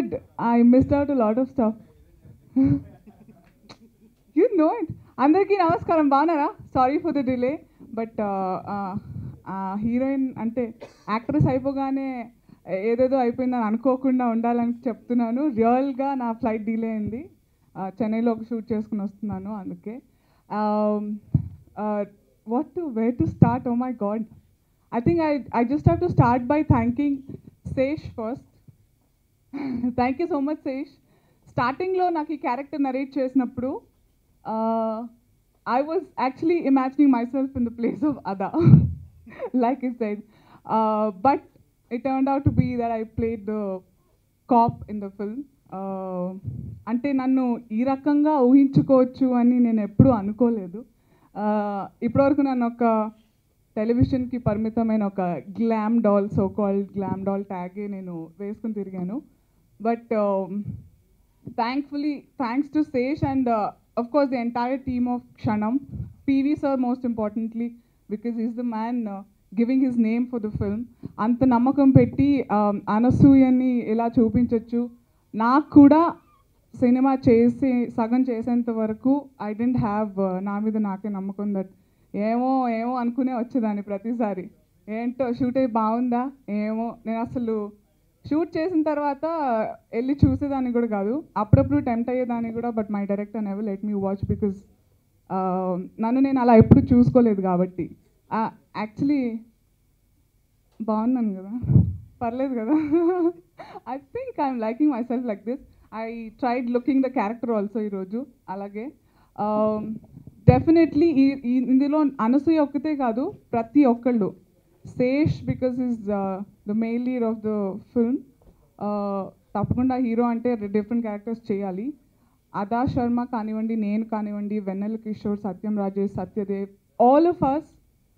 good. I missed out a lot of stuff. You know it. అందరికీ నమస్కారం బాగున్నారా? Sorry for the delay but heroine అంటే actress అయిపోగానే ఏదేదో అయిపోయిందని అనుకోకుండా ఉండాలని చెప్తున్నాను. రియల్గా నా ఫ్లైట్ డిలే అయింది. చెన్నైలో ఒక షూట్ చేసుకుని వస్తున్నాను అందుకే. Where to start? Oh my God, I think I just have to start by thanking Sesh first. Thank you so much, Sesh. Starting-lo నాకు ఈ క్యారెక్టర్ నరేట్ చేసినప్పుడు I was actually imagining myself in the place of Ada, like I said. But it turned out to be that I played the cop in the film. అంటే నన్ను ఈ రకంగా ఊహించుకోవచ్చు అని నేను ఎప్పుడూ అనుకోలేదు. ఇప్పటివరకు నన్ను ఒక టెలివిజన్కి పరిమితమైన ఒక glam doll, so called glam doll ట్యాగే నేను వేసుకుని తిరిగాను. But thankfully thanks to Sesh and of course the entire team of Kshanam, PV sir most importantly, because he's the man giving his name for the film. అంత నమ్మకం పెట్టి అనసూయని ఇలా చూపించవచ్చు. నాకు కూడా సినిమా చేసి సగం చేసేంత వరకు ఐ డెంట్ హ్యావ్, నా మీద నాకే నమ్మకం దట్ ఏమో అనుకునే వచ్చేదాన్ని ప్రతిసారి. ఏంటో షూట్ అయ్యి బాగుందా ఏమో, నేను అసలు షూట్ చేసిన తర్వాత వెళ్ళి చూసేదాన్ని కూడా కాదు. అప్పుడప్పుడు టెంప్ట్ అయ్యేదాన్ని కూడా, but my director never let me watch because నన్ను నేను అలా ఎప్పుడు చూసుకోలేదు కాబట్టి. యాక్చువల్లీ బాగున్నాను కదా, పర్లేదు కదా. I think I'm liking myself like this. I tried looking the character also ఈరోజు. అలాగే డెఫినెట్లీ ఇందులో అనసూయ ఒక్కతే కాదు, ప్రతి ఒక్కళ్ళు. Sesh because is the main lead of the film. తప్పకుండా హీరో అంటే డిఫరెంట్ క్యారెక్టర్స్ చేయాలి. అదా శర్మ కానివ్వండి, నేను కానివ్వండి, Vennela Kishore, Satyam Rajesh, Satyadev, all of us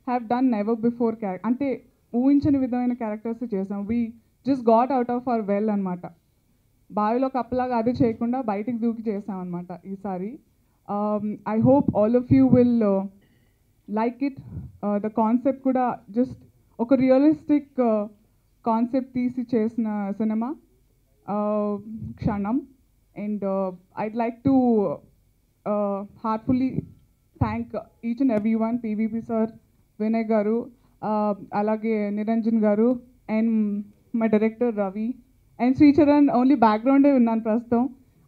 have done never before అంటే ఊహించని విధమైన క్యారెక్టర్స్ చేసాం. We just got out of hour well అనమాట. బావిలో కప్పలాగా అది చేయకుండా బయటికి దూకి చేసాం అనమాట ఈసారి. I hope all of you will like it. The concept కూడా జస్ట్ ఒక రియలిస్టిక్ కాన్సెప్ట్ తీసి చేసిన cinema Kshanam. And I'd like to heartfully thank each and every one, PVP sir, Vinay గారు, అలాగే నిరంజన్ గారు, and my director Ravi and Sricharan. Only బ్యాక్గ్రౌండే విన్నాను ప్రస్తుతం.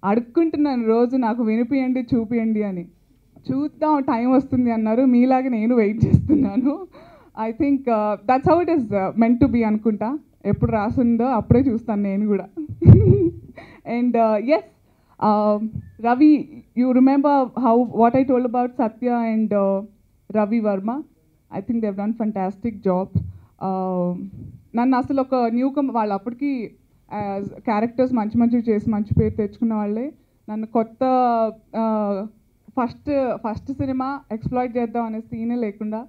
అడుక్కుంటున్నాను రోజు నాకు వినిపియండి చూపియండి అని. చూద్దాం టైం వస్తుంది అన్నారు, మీలాగే నేను వెయిట్ చేస్తున్నాను. I think that's how it is meant to be అనుకుంటా. ఎప్పుడు రాసిందో అప్పుడే చూస్తాను నేను కూడా. And yes Ravi, you remember what I told about Satya and Ravi Varma. I think they have done fantastic job. నన్ను అసలు ఒక వాళ్ళు అప్పటికి క్యారెక్టర్స్ మంచిగా చేసి మంచి పేరు తెచ్చుకున్న వాళ్ళే. నన్ను కొత్త ఫస్ట్ సినిమా ఎక్స్ప్లాయిట్ చేద్దాం అనే సీనే లేకుండా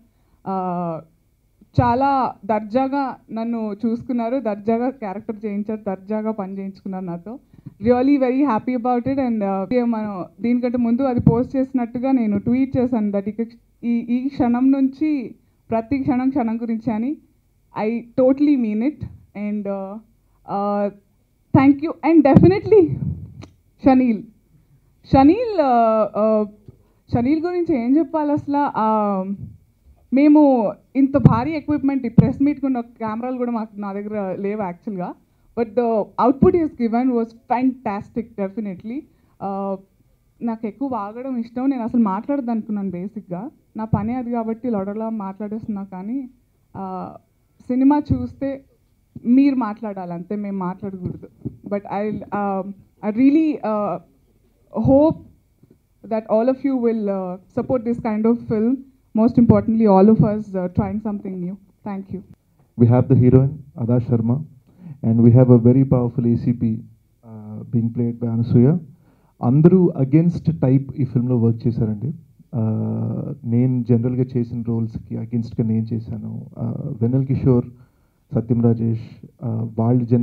చాలా దర్జాగా నన్ను చూసుకున్నారు, దర్జాగా క్యారెక్టర్ చేయించారు, దర్జాగా పని చేయించుకున్నారు నాతో. Really very happy about it. And మనం దీనికంటే ముందు అది పోస్ట్ చేసినట్టుగా నేను ట్వీట్ చేశాను దట్ ఈ క్షణం నుంచి ప్రతి క్షణం గురించి అని. I totally mean it. And thank you. And definitely chenille గురించి ఏం చెప్పాలి అసలు. మేము ఇంత భారీ ఎక్విప్మెంట్, ఈ ప్రెస్ మీట్కి ఉన్న కెమెరాలు కూడా నా దగ్గర లేవు యాక్చువల్గా. But the output is given was fantastic definitely. నాకు ఎక్కువ వాగడం ఇష్టం. నేను అసలు మాట్లాడదు అనుకున్నాను బేసిక్గా, నా పని అది కాబట్టి లొడలా మాట్లాడేస్తున్నా. కానీ సినిమా చూస్తే మీరు మాట్లాడాలి అంతే, మేము మాట్లాడకూడదు. But I really hope that all of you will support this kind of film. Most importantly, all of us trying something new. Thank you. We have the heroine, Ada Sharma, and we have a very powerful ACP being played by Anasuya. Andru against type ఈ ఫిల్మ్లో work చేశారండి. నేను జనరల్గా చేసిన రోల్స్కి అగెన్స్ట్గా నేను చేశాను. వెన్నెల కిషోర్, సత్యం రాజేష్ వాళ్ళు general